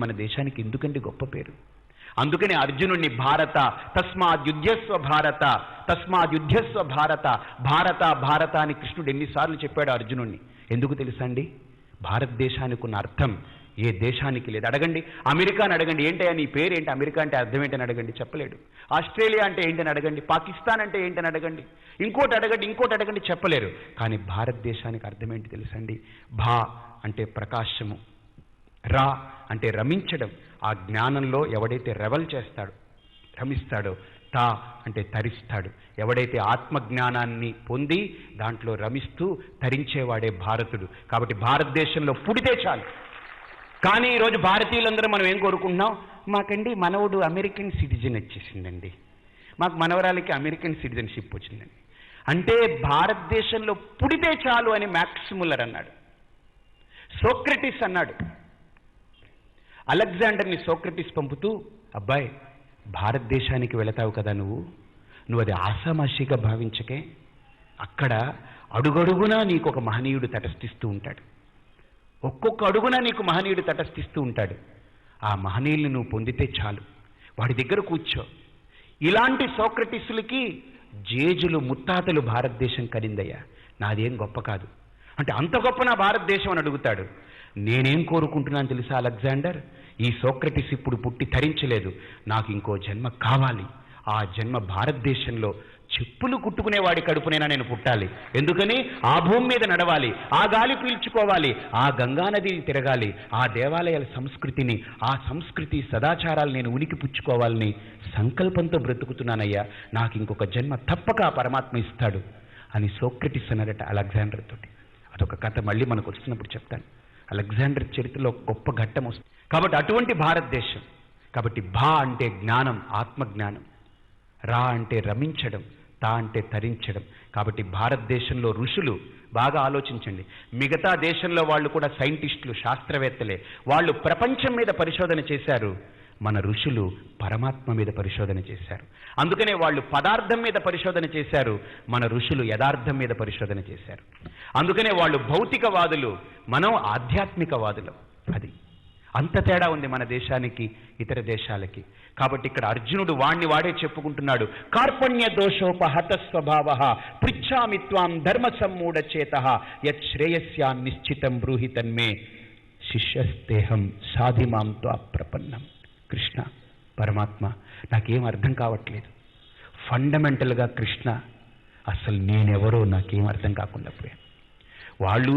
మన దేశానికి ఎందుకండి గొప్ప పేరు? అందుకని అర్జునుడిని భారత తస్మాద్యుధ్యస్వ భారత, తస్మాద్యుధ్యస్వ భారత, భారత భారత అని కృష్ణుడు ఎన్నిసార్లు చెప్పాడు అర్జునుడిని. ఎందుకు తెలుసా అండి? భారతదేశానికి ఉన్న అర్థం ఏ దేశానికి లేదు. అడగండి, అమెరికాని అడగండి, ఏంటయ్యా నీ పేరేంటి, అమెరికా అంటే అర్థం ఏంటని అడగండి, చెప్పలేడు. ఆస్ట్రేలియా అంటే ఏంటని అడగండి, పాకిస్తాన్ అంటే ఏంటని అడగండి, ఇంకోటి అడగండి, చెప్పలేరు. కానీ భారతదేశానికి అర్థం ఏంటి తెలుసండి? భా అంటే ప్రకాశము, రా అంటే రమించడం. ఆ జ్ఞానంలో ఎవడైతే రెవల్ చేస్తాడో, రమిస్తాడో, తా అంటే తరిస్తాడు. ఎవడైతే ఆత్మజ్ఞానాన్ని పొంది దాంట్లో రమిస్తూ తరించేవాడే భారతుడు. కాబట్టి భారతదేశంలో పుడితే చాలు. కానీ ఈరోజు భారతీయులందరూ మనం ఏం కోరుకుంటున్నాం? మాకండి మనవడు అమెరికన్ సిటిజన్ వచ్చేసిందండి, మాకు మనవరాలకి అమెరికన్ సిటిజన్షిప్ వచ్చిందండి. అంటే భారతదేశంలో పుడితే చాలు అని మ్యాక్స్ ముల్లర్ అన్నాడు. సోక్రటిస్ అన్నాడు. అలెగ్జాండర్ని సోక్రటిస్ పంపుతూ, అబ్బాయి భారతదేశానికి వెళతావు కదా నువ్వు అది ఆసామాషిగా భావించకే. అక్కడ అడుగడుగునా నీకు ఒక మహనీయుడు తటస్థిస్తూ ఉంటాడు, ఒక్కొక్క అడుగున నీకు మహనీయుడు తటస్థిస్తూ ఉంటాడు. ఆ మహనీయుల్ని నువ్వు పొందితే చాలు, వాడి దగ్గర కూర్చో. ఇలాంటి సోక్రటిస్లకి జేజులు ముత్తాతలు భారతదేశం కనిందయ్యా, నాదేం గొప్ప కాదు అంటే అంత గొప్ప నా భారతదేశం అని అడుగుతాడు. నేనేం కోరుకుంటున్నాను తెలుసా అలెగ్జాండర్? ఈ సోక్రటిస్ ఇప్పుడు పుట్టి తరించలేదు, నాకు ఇంకో జన్మ కావాలి. ఆ జన్మ భారతదేశంలో చెప్పులు కుట్టుకునేవాడి కడుపునైనా నేను పుట్టాలి. ఎందుకని? ఆ భూమి మీద నడవాలి, ఆ గాలి పీల్చుకోవాలి, ఆ గంగానదిని తిరగాలి, ఆ దేవాలయాల సంస్కృతిని, ఆ సంస్కృతి సదాచారాలు నేను ఉనికి పుచ్చుకోవాలని సంకల్పంతో బ్రతుకుతున్నానయ్యా. నాకు ఇంకొక జన్మ తప్పక ఆ పరమాత్మ ఇస్తాడు అని సోక్రటిస్ అన్నాడట అలెగ్జాండర్ తోటి. అదొక కథ మళ్ళీ మనకు వస్తున్నప్పుడు చెప్తాను. అలెగ్జాండర్ చరిత్రలో గొప్ప ఘట్టం వస్తుంది. కాబట్టి అటువంటి భారతదేశం. కాబట్టి భా అంటే జ్ఞానం, ఆత్మజ్ఞానం, రా అంటే రమించడం, తా అంటే తరించడం. కాబట్టి భారతదేశంలో ఋషులు బాగా ఆలోచించండి. మిగతా దేశంలో వాళ్ళు కూడా సైంటిస్టులు, శాస్త్రవేత్తలే, వాళ్ళు ప్రపంచం మీద పరిశోధన చేశారు. మన ఋషులు పరమాత్మ మీద పరిశోధన చేశారు. అందుకనే వాళ్ళు పదార్థం మీద పరిశోధన చేశారు, మన ఋషులు యథార్థం మీద పరిశోధన చేశారు. అందుకనే వాళ్ళు భౌతికవాదులు, మనం ఆధ్యాత్మికవాదులం. అది అంత తేడా ఉంది మన దేశానికి ఇతర దేశాలకి. కాబట్టి ఇక్కడ అర్జునుడు వాడే చెప్పుకుంటున్నాడు. కార్పణ్య దోషోపహత స్వభావ పృచ్ఛామి త్వాం ధర్మ సమ్మూఢచేత యత్ శ్రేయస్యా నిశ్చితం బ్రూహి తన్మే శిష్యస్తేహం సాధిమాం త్వా ప్రపన్నం. కృష్ణ పరమాత్మ నాకేం అర్థం కావట్లేదు. ఫండమెంటల్గా కృష్ణ అసలు నేనెవరో నాకేం అర్థం కాకుండా పోయాను. వాళ్ళు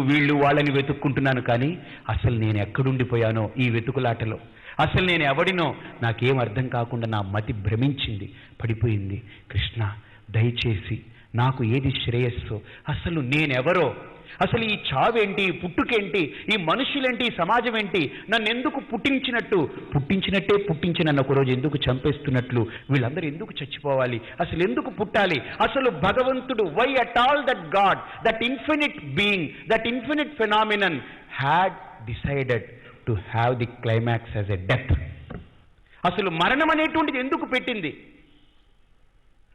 వీళ్ళు వాళ్ళని వెతుక్కుంటున్నాను, కానీ అసలు నేను ఎక్కడుండిపోయానో ఈ వెతుకులాటలో, అసలు నేను ఎవడినో నాకేం అర్థం కాకుండా నా మతి భ్రమించింది, పడిపోయింది. కృష్ణ దయచేసి నాకు ఏది శ్రేయస్సో, అసలు నేనెవరో, అసలు ఈ చావేంటి, పుట్టుకేంటి, ఈ మనుషులేంటి, ఈ సమాజం ఏంటి, నన్ను ఎందుకు పుట్టించినట్టే పుట్టించి నన్ను ఒకరోజు ఎందుకు చంపేస్తున్నట్లు, వీళ్ళందరూ ఎందుకు చచ్చిపోవాలి, అసలు ఎందుకు పుట్టాలి, అసలు భగవంతుడు why at all that God, that infinite being, that infinite phenomenon had decided to have the climax as a death. అసలు మరణం అనేటువంటిది ఎందుకు పెట్టింది?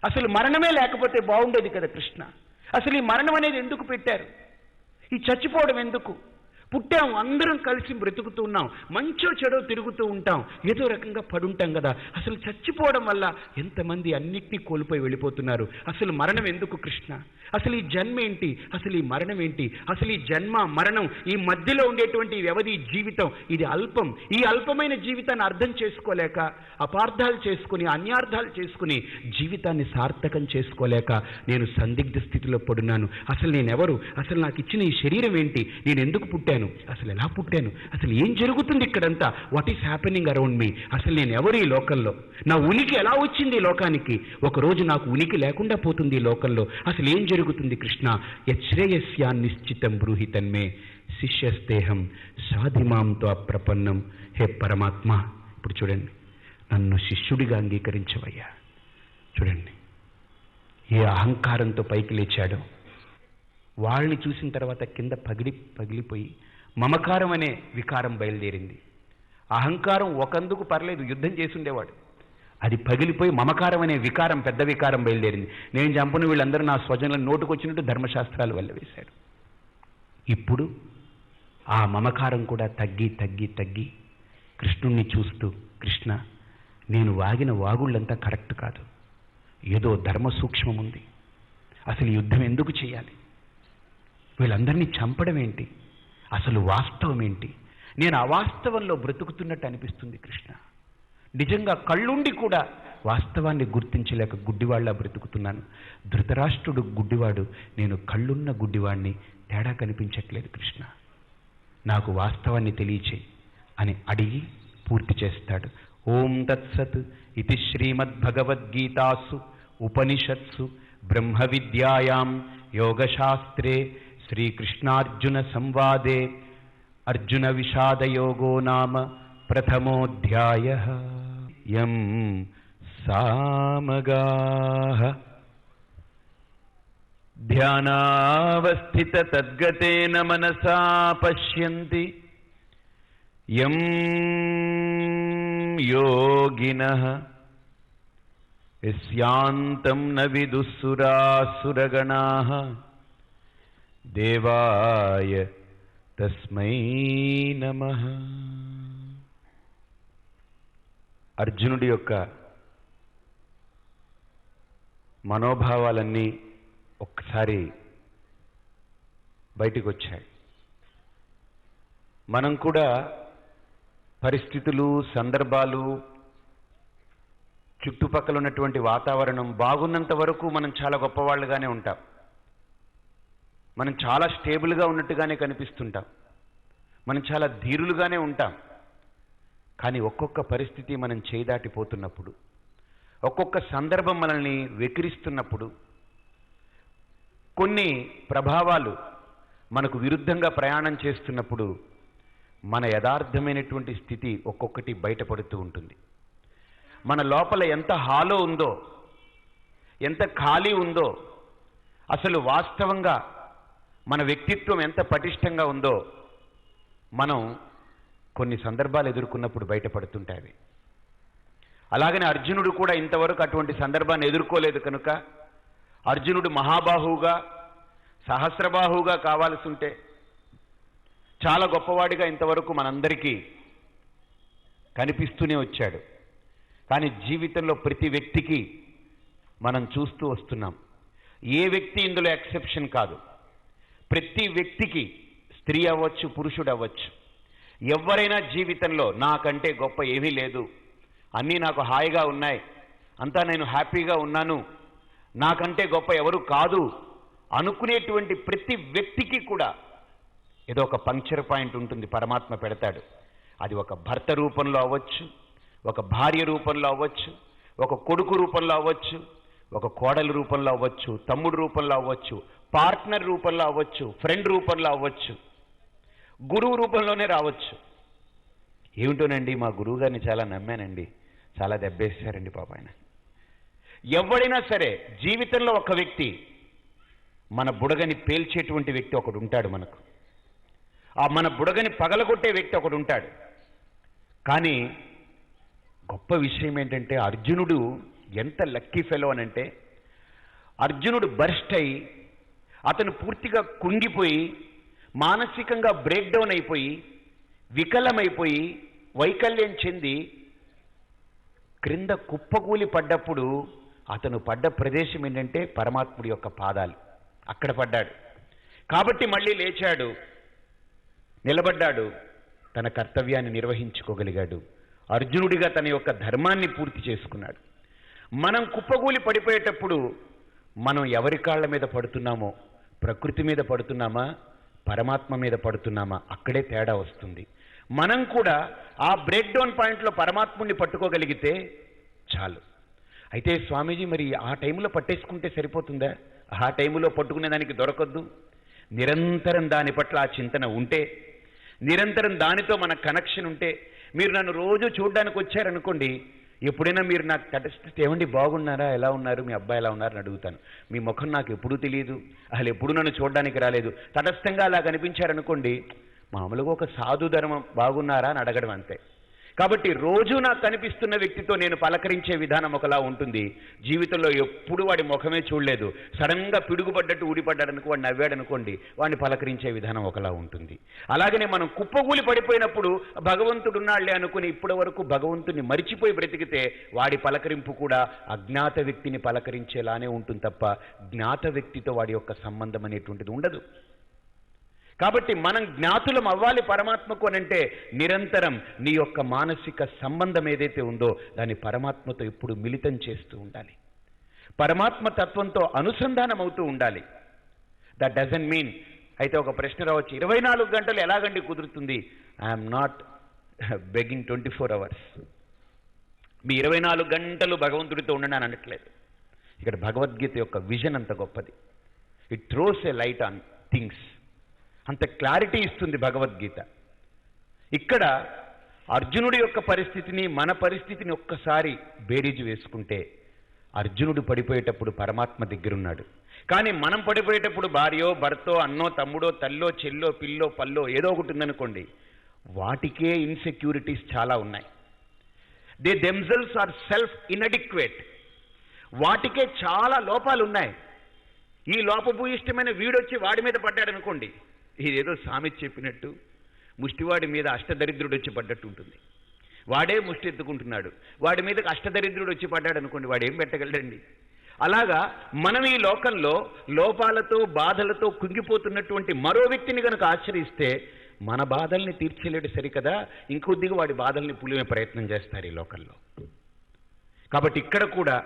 అసలు మరణమే లేకపోతే బాగుండేది కదా కృష్ణ. అసలు ఈ మరణం అనేది ఎందుకు పెట్టారు? ఈ చచ్చిపోవడం ఎందుకు? పుట్టాం, అందరం కలిసి బ్రతుకుతూ ఉన్నాం, మంచో చెడో తిరుగుతూ ఉంటాం, ఏదో రకంగా పడుంటాం కదా. అసలు చచ్చిపోవడం వల్ల ఎంతమంది అన్నిటినీ కోల్పోయి వెళ్ళిపోతున్నారు. అసలు మరణం ఎందుకు కృష్ణ? అసలు ఈ జన్మ ఏంటి, అసలు ఈ మరణం ఏంటి, అసలు ఈ జన్మ మరణం ఈ మధ్యలో ఉండేటువంటి వ్యవధి జీవితం ఇది అల్పం. ఈ అల్పమైన జీవితాన్ని అర్థం చేసుకోలేక, అపార్థాలు చేసుకుని, అన్యార్థాలు చేసుకుని జీవితాన్ని సార్థకం చేసుకోలేక నేను సందిగ్ధ స్థితిలో పడున్నాను. అసలు నేనెవరు, అసలు నాకు ఇచ్చిన ఈ శరీరం ఏంటి, నేను ఎందుకు పుట్టాను, అసలు ఎలా పుట్టాను, అసలు ఏం జరుగుతుంది ఇక్కడంతా, what is happening around me, అసలు నేను ఎవరు ఈ లోకంలో, నా ఉనికి ఎలా వచ్చింది ఈ లోకానికి, ఒకరోజు నాకు ఉనికి లేకుండా పోతుంది ఈ లోకంలో, అసలు ఏం జరుగుతుంది కృష్ణ? యత్ శ్రేయస్యా నిశ్చితం బ్రూహి తన్మే శిష్యస్తేహం సాధిమాం త్వా ప్రపన్నం. హే పరమాత్మ, ఇప్పుడు చూడండి, నన్ను శిష్యుడిగా అంగీకరించవయ్యా. చూడండి ఏ అహంకారంతో పైకి లేచాడో. వాళ్ళని చూసిన తర్వాత కింద పగిలిపోయి మమకారం అనే వికారం బయలుదేరింది. అహంకారం ఒకందుకు పర్లేదు, యుద్ధం చేసి ఉండేవాడు, అది పగిలిపోయి మమకారం అనే వికారం, పెద్ద వికారం బయలుదేరింది. నేను చంపున వీళ్ళందరూ నా స్వజనులను నోటుకొచ్చినట్టు ధర్మశాస్త్రాలు వెళ్ళవేశాడు. ఇప్పుడు ఆ మమకారం కూడా తగ్గి కృష్ణుణ్ణి చూస్తూ, కృష్ణ, నేను వాగిన వాగుళ్ళంతా కరెక్ట్ కాదు, ఏదో ధర్మ సూక్ష్మం ఉంది. అసలు యుద్ధం ఎందుకు చేయాలి? వీళ్ళందరినీ చంపడం ఏంటి? అసలు వాస్తవం ఏంటి? నేను అవాస్తవంలో బ్రతుకుతున్నట్టు అనిపిస్తుంది కృష్ణ. నిజంగా కళ్ళుండి కూడా వాస్తవాన్ని గుర్తించలేక గుడ్డివాళ్ళ బ్రతుకుతున్నాను. ధృతరాష్ట్రుడు గుడ్డివాడు, నేను కళ్ళున్న గుడ్డివాడిని, తేడా కనిపించట్లేదు కృష్ణ, నాకు వాస్తవాన్ని తెలియచేయి అని అడిగి పూర్తి చేస్తాడు. ఓం తత్సత్ ఇది శ్రీమద్భగవద్గీతాసు ఉపనిషత్సు బ్రహ్మ విద్యాయాం యోగశాస్త్రే శ్రీకృష్ణార్జున సంవాదే అర్జున విషాదయోగో నామ ప్రథమోధ్యాయః. యం సామగాః ధ్యానావస్థిత తద్గతేన మనసా పశ్యంతి యం యోగినః యస్యాంతం న విదుఃసురాసురగణాః దేవాయ తస్మై నమః. అర్జునుడి యొక్క మనోభావాలన్నీ ఒక్కసారి బయటికి వచ్చాయి. మనం కూడా పరిస్థితులు, సందర్భాలు, చుట్టుపక్కల ఉన్నటువంటి వాతావరణం బాగున్నంత వరకు మనం చాలా గొప్పవాళ్ళుగానే ఉంటాం. మనం చాలా స్టేబుల్గా ఉన్నట్టుగానే కనిపిస్తుంటాం. మనం చాలా ధీరులుగానే ఉంటాం. కానీ ఒక్కొక్క పరిస్థితి మనం చేదాటిపోతున్నప్పుడు, ఒక్కొక్క సందర్భం మనల్ని వెకిరిస్తున్నప్పుడు, కొన్ని ప్రభావాలు మనకు విరుద్ధంగా ప్రయాణం చేస్తున్నప్పుడు మన యథార్థమైనటువంటి స్థితి ఒక్కొక్కటి బయటపడుతూ ఉంటుంది. మన లోపల ఎంత హాలో ఉందో, ఎంత ఖాళీ ఉందో, అసలు వాస్తవంగా మన వ్యక్తిత్వం ఎంత పటిష్టంగా ఉందో మనం కొన్ని సందర్భాలు ఎదుర్కొన్నప్పుడు బయటపడుతుంటాయి. అలాగనే అర్జునుడు కూడా ఇంతవరకు అటువంటి సందర్భాన్ని ఎదుర్కోలేదు కనుక అర్జునుడు మహాబాహువుగా, సహస్రబాహువుగా కావాల్సి ఉంటే చాలా గొప్పవాడిగా ఇంతవరకు మనందరికీ కనిపిస్తూనే వచ్చాడు. కానీ జీవితంలో ప్రతి వ్యక్తికి మనం చూస్తూ వస్తున్నాం. ఏ వ్యక్తి ఇందులో ఎక్సెప్షన్ కాదు. ప్రతి వ్యక్తికి, స్త్రీ అవ్వచ్చు, పురుషుడు అవ్వచ్చు, ఎవరైనా జీవితంలో నాకంటే గొప్ప ఏమీ లేదు, అన్నీ నాకు హాయిగా ఉన్నాయి, అంతా నేను హ్యాపీగా ఉన్నాను, నాకంటే గొప్ప ఎవరు కాదు అనుకునేటువంటి ప్రతి వ్యక్తికి కూడా ఏదో ఒక పంక్చర్ పాయింట్ ఉంటుంది, పరమాత్మ పెడతాడు. అది ఒక భర్త రూపంలో అవ్వచ్చు, ఒక భార్య రూపంలో అవ్వచ్చు, ఒక కొడుకు రూపంలో అవ్వచ్చు, ఒక కోడలి రూపంలో అవ్వచ్చు, తమ్ముడు రూపంలో అవ్వచ్చు, పార్ట్నర్ రూపంలో అవ్వచ్చు, ఫ్రెండ్ రూపంలో అవ్వచ్చు, గురువు రూపంలోనే రావచ్చు. ఏమిటోనండి, మా గురువు గారిని చాలా నమ్మానండి, చాలా దెబ్బేసారండి పాప ఆయన. ఎవడైనా సరే జీవితంలో ఒక వ్యక్తి, మన బుడగని పేల్చేటువంటి వ్యక్తి ఒకడు ఉంటాడు మనకు. ఆ మన బుడగని పగలగొట్టే వ్యక్తి ఒకడు ఉంటాడు. కానీ గొప్ప విషయం ఏంటంటే అర్జునుడు ఎంత లక్కీ ఫెలో అనంటే, అర్జునుడు బర్స్ట్ అయి అతను పూర్తిగా కుంగిపోయి మానసికంగా బ్రేక్ డౌన్ అయిపోయి వికలమైపోయి వైకల్యం చెంది క్రింద కుప్పకూలి పడ్డప్పుడు అతను పడ్డ ప్రదేశం ఏంటంటే పరమాత్ముడి యొక్క పాదాలు. అక్కడ పడ్డాడు. కాబట్టి మళ్ళీ లేచాడు, నిలబడ్డాడు, తన కర్తవ్యాన్ని నిర్వహించుకోగలిగాడు. అర్జునుడిగా తన యొక్క ధర్మాన్ని పూర్తి చేసుకున్నాడు. మనం కుప్పకూలి పడిపోయేటప్పుడు మనం ఎవరి కాళ్ళ మీద పడుతున్నామో, ప్రకృతి మీద పడుతున్నామా, పరమాత్మ మీద పడుతున్నామా, అక్కడే తేడా వస్తుంది. మనం కూడా ఆ బ్రేక్ డౌన్ పాయింట్లో పరమాత్ముడిని పట్టుకోగలిగితే చాలు. అయితే స్వామీజీ, మరి ఆ టైంలో పట్టేసుకుంటే సరిపోతుందా? ఆ టైంలో పట్టుకునే దానికి దొరకద్దు. నిరంతరం దాని పట్ల ఆ చింతన ఉంటే, నిరంతరం దానితో మన కనెక్షన్ ఉంటే, మీరు నన్ను రోజు చూడడానికి వచ్చారనుకోండి, ఎప్పుడైనా మీరు నాకు తటస్థిస్తే ఏమండి బాగున్నారా, ఎలా ఉన్నారు, మీ అబ్బాయి ఎలా ఉన్నారని అడుగుతాను. మీ ముఖం నాకు ఎప్పుడూ తెలియదు, అసలు ఎప్పుడు నన్ను చూడడానికి రాలేదు, తటస్థంగా అలా కనిపించారనుకోండి, మామూలుగా ఒక సాధు ధర్మం బాగున్నారా అని అడగడం అంతే. కాబట్టి రోజు నాకు కనిపిస్తున్న వ్యక్తితో నేను పలకరించే విధానం ఒకలా ఉంటుంది. జీవితంలో ఎప్పుడు వాడి ముఖమే చూడలేదు, సడన్గా పిడుగుపడ్డట్టు ఊడిపడ్డాడనుకో, వాడు నవ్వాడనుకోండి, వాడిని పలకరించే విధానం ఒకలా ఉంటుంది. అలాగనే మనం కుప్పగూలి పడిపోయినప్పుడు భగవంతుడున్నాళ్లే అనుకుని ఇప్పటి వరకు భగవంతుడిని మరిచిపోయి బ్రతికితే వాడి పలకరింపు కూడా అజ్ఞాత వ్యక్తిని పలకరించేలానే ఉంటుంది తప్ప జ్ఞాత వ్యక్తితో వాడి యొక్క సంబంధం అనేటువంటిది ఉండదు. కాబట్టి మనం జ్ఞాతులం అవ్వాలి పరమాత్మకు అనంటే నిరంతరం నీ యొక్క మానసిక సంబంధం ఏదైతే ఉందో దాన్ని పరమాత్మతో ఎప్పుడు మిళితం చేస్తూ ఉండాలి, పరమాత్మ తత్వంతో అనుసంధానం అవుతూ ఉండాలి. దట్ డజంట్ మీన్, అయితే ఒక ప్రశ్న రావచ్చు, 24 గంటలు ఎలాగండి కుదురుతుంది? I'm not begging 24 hours. మీ 24 గంటలు భగవంతుడితో ఉండని అని అనట్లేదు. ఇక్కడ భగవద్గీత యొక్క విజన్ అంత గొప్పది. It throws a light on things, అంత క్లారిటీ ఇస్తుంది భగవద్గీత. ఇక్కడ అర్జునుడి యొక్క పరిస్థితిని మన పరిస్థితిని ఒక్కసారి బేరీజు వేసుకుంటే అర్జునుడు పడిపోయేటప్పుడు పరమాత్మ దగ్గరున్నాడు, కానీ మనం పడిపోయేటప్పుడు భార్యో భర్తో అన్నో తమ్ముడో తల్లో చెల్లో పిల్లో పల్లో ఏదో ఒకటి ఉందనుకోండి, వాటికే ఇన్సెక్యూరిటీస్ చాలా ఉన్నాయి. They themselves are self inadequate, వాటికే చాలా లోపాలు ఉన్నాయి. ఈ లోపభూయిష్టమైన వీడొచ్చి వాడి మీద పడ్డాడనుకోండి, ఇదేదో సామెత చెప్పినట్టు ముష్టివాడి మీద అష్టదరిద్రుడు వచ్చి పడ్డట్టు ఉంటుంది. వాడే ముష్టి ఎత్తుకుంటున్నాడు, వాడి మీదకి అష్టదరిద్రుడు వచ్చి పడ్డాడు అనుకోండి, వాడు ఏం పెట్టగలడండి? అలాగా మనం ఈ లోకంలో లోపాలతో బాధలతో కుంగిపోతున్నటువంటి మరో వ్యక్తిని కనుక ఆశ్రయిస్తే మన బాధల్ని తీర్చలేడు సరికదా, ఇంకొద్దిగా వాడి బాధల్ని పులిమే ప్రయత్నం చేస్తారు ఈ లోకంలో. కాబట్టి ఇక్కడ కూడా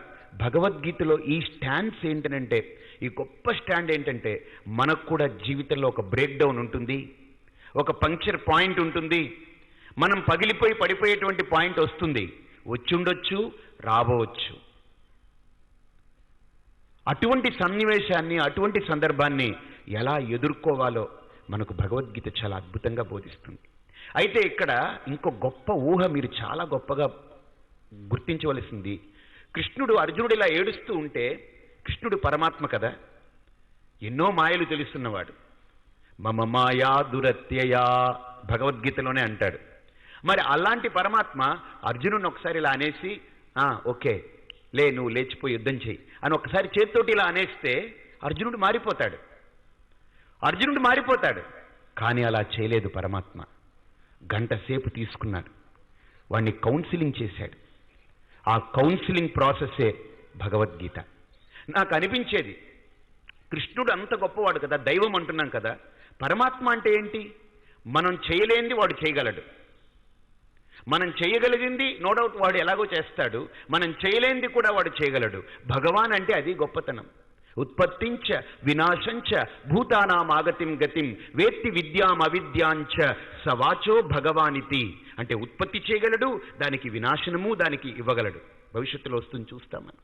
భగవద్గీతలో ఈ స్టాండ్స్ ఏంటంటే, ఈ గొప్ప స్టాండ్ ఏంటంటే, మనకు కూడా జీవితంలో ఒక బ్రేక్ డౌన్ ఉంటుంది, ఒక పంక్చర్ పాయింట్ ఉంటుంది, మనం పగిలిపోయి పడిపోయేటువంటి పాయింట్ వస్తుంది, వచ్చుండొచ్చు రాబోవచ్చు. అటువంటి సన్నివేశాన్ని అటువంటి సందర్భాన్ని ఎలా ఎదుర్కోవాలో మనకు భగవద్గీత చాలా అద్భుతంగా బోధిస్తుంది. అయితే ఇక్కడ ఇంకో గొప్ప ఊహ మీరు చాలా గొప్పగా గుర్తించవలసింది, కృష్ణుడు అర్జునుడు ఇలా ఏడుస్తూ ఉంటే, కృష్ణుడు పరమాత్మ కదా, ఎన్నో మాయలు తెలుస్తున్నవాడు. మమ మాయా దురత్యయా భగవద్గీతలోనే అంటాడు. మరి అలాంటి పరమాత్మ అర్జునుడిని ఒకసారి ఇలా అనేసి ఓకే లే నువ్వు లేచిపోయి యుద్ధం చేయి అని ఒకసారి చేతితోటి ఇలా అనేస్తే అర్జునుడు మారిపోతాడు. కానీ అలా చేయలేదు పరమాత్మ. గంట సేపు తీసుకున్నాడు, వాడిని కౌన్సిలింగ్ చేశాడు. ఆ కౌన్సిలింగ్ ప్రాసెసే భగవద్గీత. నాకు అనిపించేది, కృష్ణుడు అంత గొప్పవాడు కదా, దైవం అంటున్నాం కదా, పరమాత్మ అంటే ఏంటి? మనం చేయలేనిది వాడు చేయగలడు, మనం చేయగలిగింది నో డౌట్ వాడు ఎలాగో చేస్తాడు, మనం చేయలేనిది కూడా వాడు చేయగలడు. భగవాన్ అంటే అది గొప్పతనం. ఉత్పత్తించ వినాశంచ భూతానామాగతిం గతిం వేత్తి విద్యాం అవిద్యాంచ సవాచో భగవానితి. అంటే ఉత్పత్తి చేయగలడు, దానికి వినాశనము దానికి ఇవ్వగలడు. భవిష్యత్తులో వస్తుంది, చూస్తాం మనం.